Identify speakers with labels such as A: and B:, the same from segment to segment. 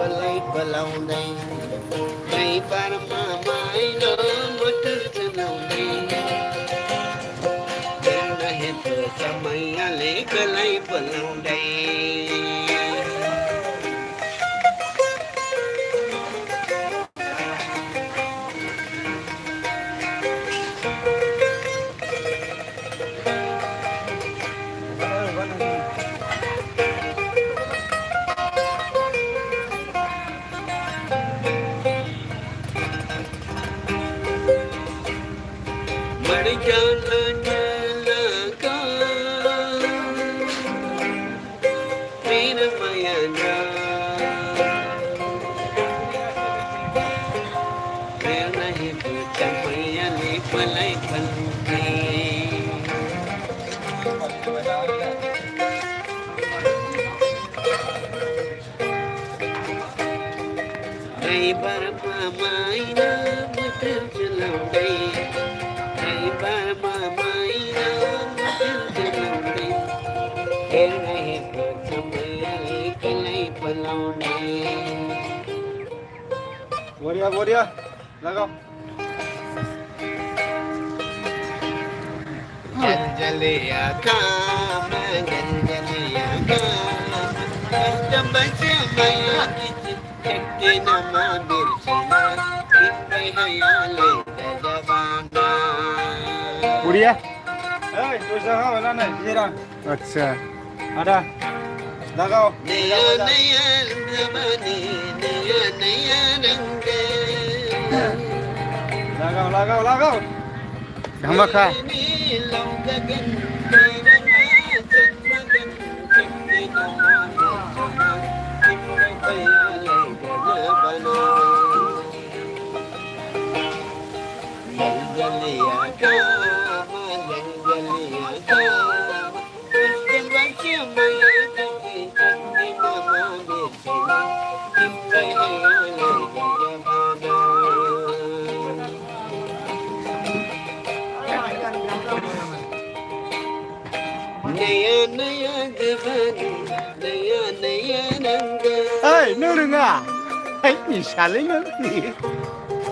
A: pelai pelau dai dai par mamai no mutur chenau dai na he to samaya le pelai pelau dai
B: Vô đi, ra không?
A: Ganjaliya kama, ganjaliya kama, dambache maya kiti nama birsana, kimpai hayale dajabana.
B: Udah ya? Terus kau mana nih? Jiran.
C: अच्छा
B: Ada. Lagau.
A: Naya naya zamani, naya naya rangge.
B: Lagau.
C: हम खा nước đừng à ấy nhìn xả lấy nước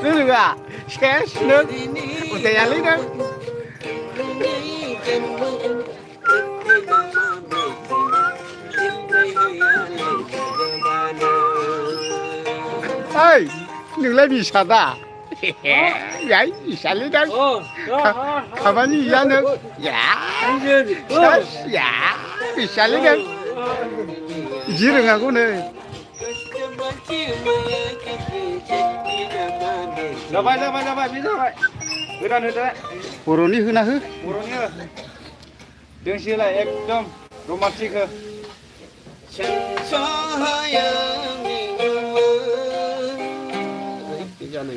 C: đừng à xé nước một tay lấy nước ơi đừng lấy bị sạt à vậy xả lấy nước không phải gì ra nước dạ bị xả lấy nước chỉ đừng à cô này
B: Dapat, bisa dapat. Udah.
C: Boroni huna hu
B: Boroni. Dengan sila ekdom romantik ke.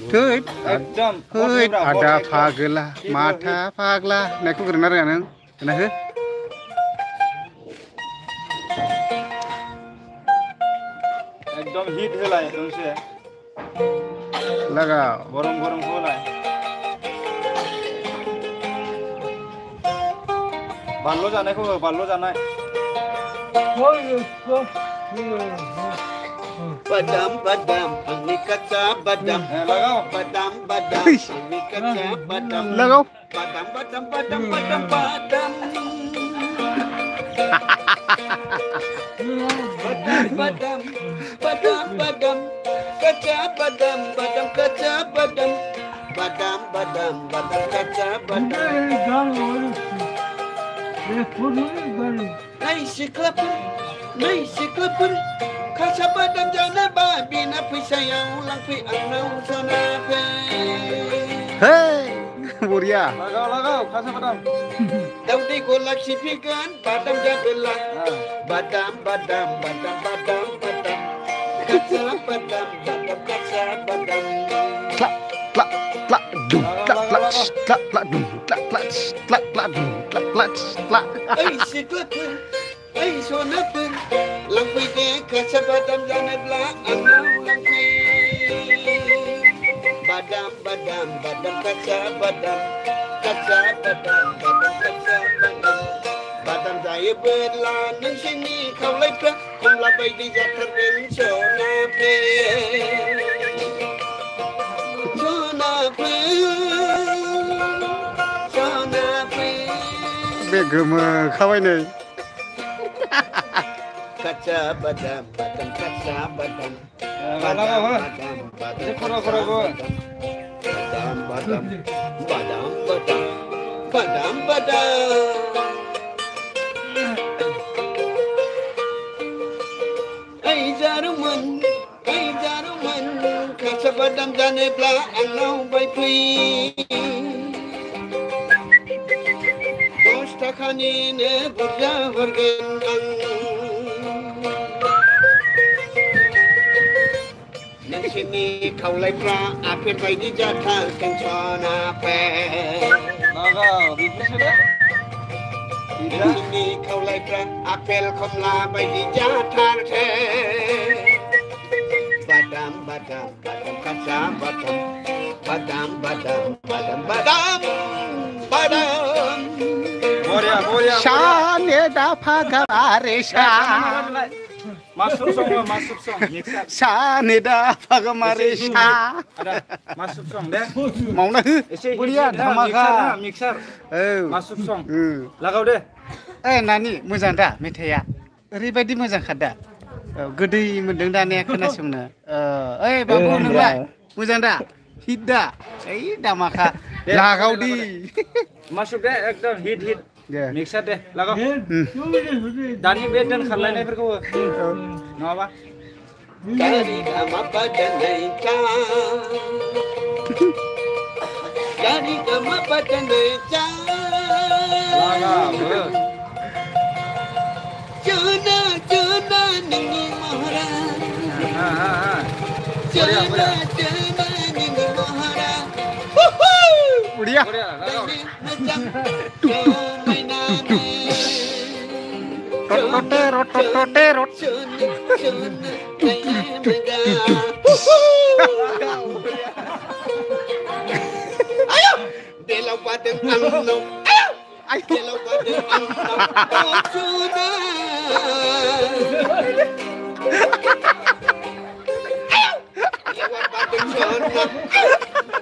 C: Thôi,
B: Ekdom.
C: hơi ada pagla, mata pagla, naik ku kerenar kan? Kena he?
B: Ekdom hit helai dong sih.
C: Lagao.
B: Gorong helai. Ballo जाने को ballo जाना है.
A: Badam badam, ini kaca badam.
B: Lagau.
A: Badam badam, ini kaca badam.
C: Lagao.
A: Badam badam badam badam badam. Badam badam badam, kaca badam badam kaca badam. Badam badam badam kaca badam. Nay siklapur, kaca badam jana babi na pisayang lang pi anau sana pe.
C: Hey, Buria.
B: Lagau, kasih badam.
A: Daudi golak sipikan badam jabelah. Badam badam badam badam badam. Kaca badam badam kaca badam.
C: Klak, dum, klak, dum, klak.
A: Ay siklapur, ay sonapur, lang pi de kaca badam jana belah anau lang pi. Badam badam badam kaca badam. Kaca badam badam kaca badam. Badam เบิดลานังเช่นนี้เขาเลยพระคงละไปดีจัดเป็นโชนาเพโชนาเพโชนาเพ
C: เบกมือเข้าไว้หนึ่ง
A: กัจจาบัดามบัดามกัจจาบัดาม
B: บัดามบัดามบัดาม
A: บัดามบัดามบัดามบัดามบัดามไอ้จารุมันข้าจะบัดามจานปลาอันเอาไปพีKhanine burja vargen ang Nansini kaulai pra apir bai di jatha kenchana pe
B: Naga bibisada
A: Nansini kaulai pra apel khomla bai di jatha the Badam badam badam kacha badam badam badam badam badam badam
C: Shane da pagare sha
B: masuk song
C: Shane da pagare sha
B: ada masuk song deh
C: mau na bulian hamaka
B: mixer masuk song lagau deh
C: nani मोजां दा मेथाइया ओरैबायदि मोजां खादा गोदै मोनदों दा ने खोनासंनो बाबु नोंलाय मोजां दा हिट दा दामाखा लागाव di
B: masuk deh एकदम hit mixer deh lagau दानि बे दोनखारलायनायफोरखौ नङाबा
A: Dari kama padanai cha Dari kama padanai cha
B: lagau
A: Jana ningi mahara Jana ningi mahara
C: Udia rotote
A: Ayo Dela wadeng angno Ayo Dela wadeng angno Sudah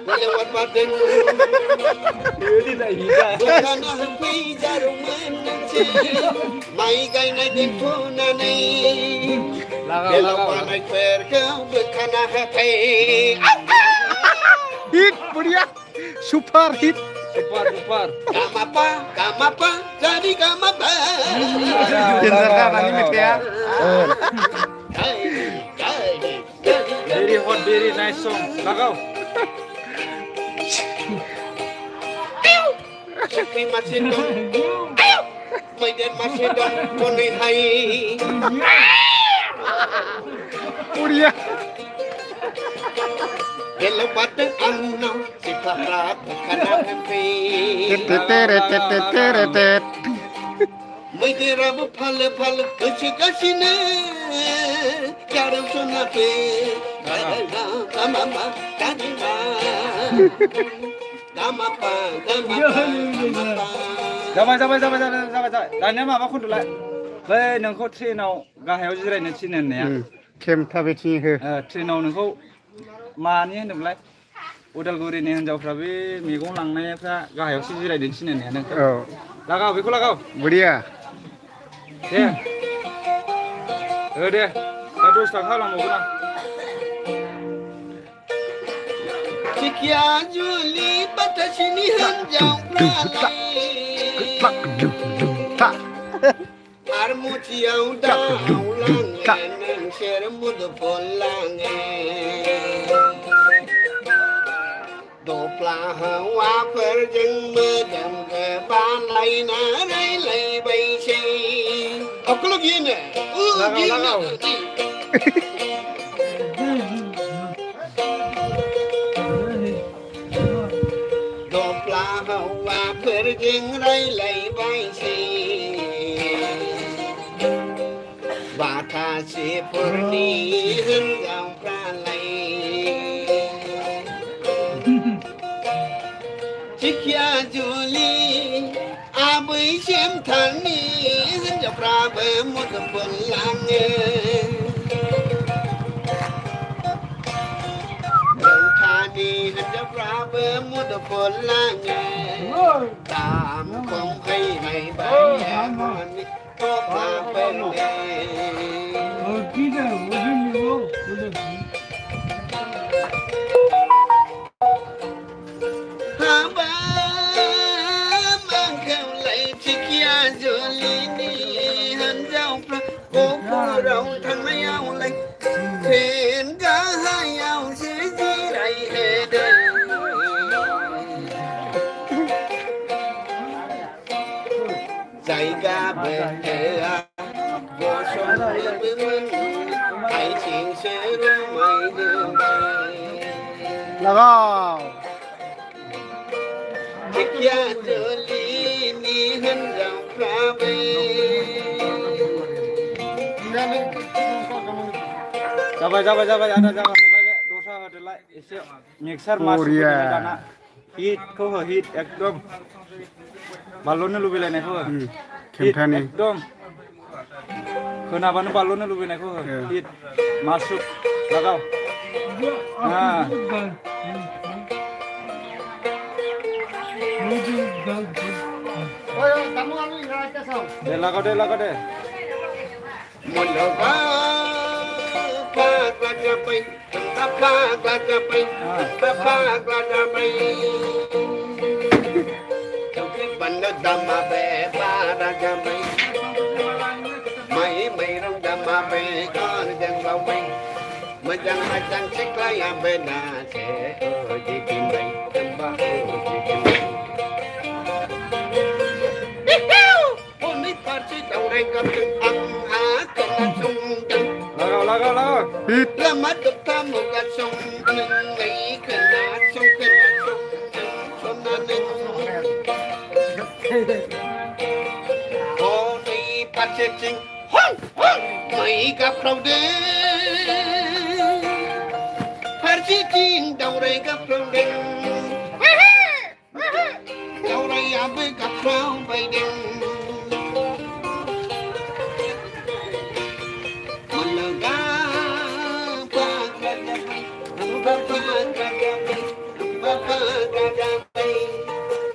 A: lewat badan
B: ini tak hida
A: bukan hampi jarum menanci mai gai nai dengku nani lewat nai perkau bukan hampi
C: hit budia super hit
A: kamapa jadi kamapa
C: jenderal nani metia
B: very hot very nice song lagau
A: Tapi masih dong, ayo, mainan masih dong, konin hai.
C: Udia,
A: Kalau pada anak si parat karena hampi.
C: tetet.
A: Mainan rabu pal kasih ne, jarum sunape, mama, tadi Damapa.
B: Jamai. Dalamnya apa aku dulu? Baik, nengkau trainau gahaya jirai nanti nene ya.
C: Kem tabeti he.
B: Trainau nengkau mana nih dulu? Udalguri nih jauh tapi minggu langnya apa gahaya jirai nanti nene ya nengkau. Lagau, biku lagau.
C: Budia.
B: Deh. Deh. Terus tak kalah mau guna.
A: Sikia Juli batasini hanjau pralai Armuti au daulang neng sermud polang Dopla hawa perjeng medam ke balai narai bai si Aku lagi ni
B: Lagau
A: Hawa perjeng rai bai si Batasi purni henggau pralai Sikia Juli abai sem thani pra be mut pulang Rau thani hanja pra be mut pulang Tam kong hai hai ba ya mani ko pra be ne Haba mang kheo lại chikia jolini hanja pra ko rau than mai ao lai Thuyền cá hai ao dễ dĩ lại hề đời Dạy ca bên hệ Vô sông bê mân Hãy chuyện sẽ ra mày đường bay
C: Là không?
A: Thích gia trở lý Ni hân rau pra bê
B: Jabai ada jangan lagi dosa ada lagi isi mixer masuk ke dana hit kau hit ekdom balonnya lu bilang aku
C: Kemtani.
B: ekdom kenapa balonnya lu bilang aku hit masuk lagau nah deh lagau deh
A: Một đầu ba la cha bay ba la cha bay ba la cha bay trong cái bần nó đam bè ba la cha bay mày trong đam bè con chẳng vào bay mà chẳng chết lại am bè na sẽ ở gì kim bay chẳng ba ở gì kim bay hôm nay ta chỉ đầu đây cầm từng ăn há cần là chung
B: lagau
C: Hit.
A: Lama tetap muka song Nengai kena song Sonanen Oh ni pace cing Hong Mai gặp rau đê Harji cing Đau rây gặp rau đê Đau rây abe gặp rau bay đê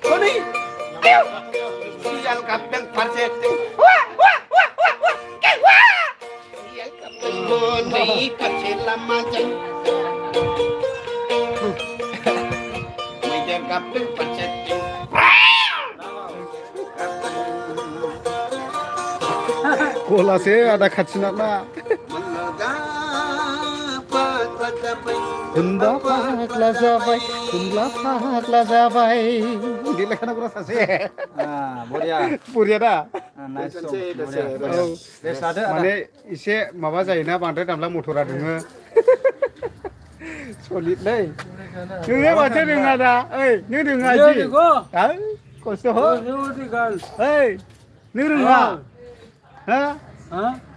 A: Sony, sial kapten parcete. Sial kapten Sony kacela macam. Meja kapten parcete.
C: Kola sih ada kacinan lah. Hunda pakla zabai. Gila kan aku rasa sih.
B: ah boria
C: Puria dah.
B: nice song
C: Oh,
B: des ada
C: Mane ise maba जायोना बांद्राय दामला मटरा दोङो. Solid लै. नोङो माथो रोङा दा? ओइ, नों रोङा जि? हा? खस्थ' हो? ओइ, नों रोङा? हा?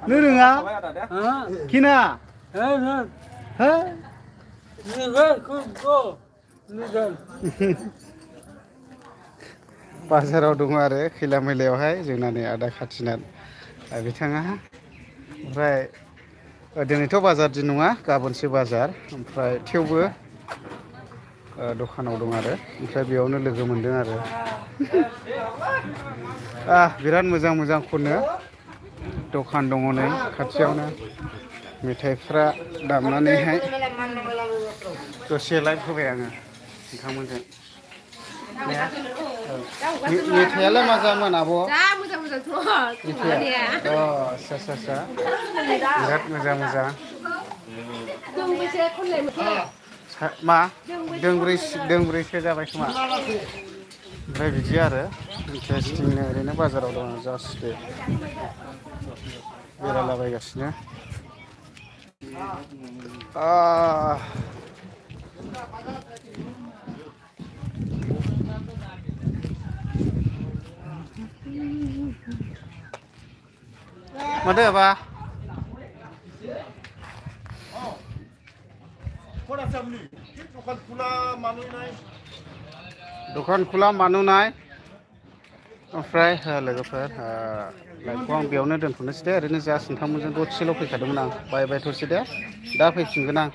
C: नों रोङा? Kina? Ha? बाजाराव दङ आरो खैला मैलायावहाय जोंना नै आदा खाथिनाथ बिथाङा ओमफ्राय दिनैथ' बाजार दिन नङा गाबोनसो बाजार ओमफ्राय थेवबो दखानाव दं आरो ओमफ्राय बेयावनो लोगो मोनदों आरो बिराद मोजां खनो दखान दङ नै खाथियावनो मेथाइफ्रा दामनानैहाय दसे लाइभ होबाय आङो नोंथांमोनजों मेथाइयालाय मा जामोन आब'?
D: जा मोजांथ'
C: मेथाइया आसा बिराद मोजां
D: दोंबैसे खननाय मेथाइ
C: मा दोंब्रैसो जाबाय खोमा ओमफ्राय बिदि आरो इन्टारेस्टिंनो ओरैनो बाजाराव दङ जास्ट बेरायलाबायगासिनो माथो बा दखान खुला मानु नाय ओमफ्राय लोगोफोर लाइभखौ आं बेयावनो दोनथ'नोसै दे ओरैनो जास्ट नोंथांमोनजों दसेल' फैखादोंमोन आं बाय बाय थ'सै दे दा फैफिनगोन आं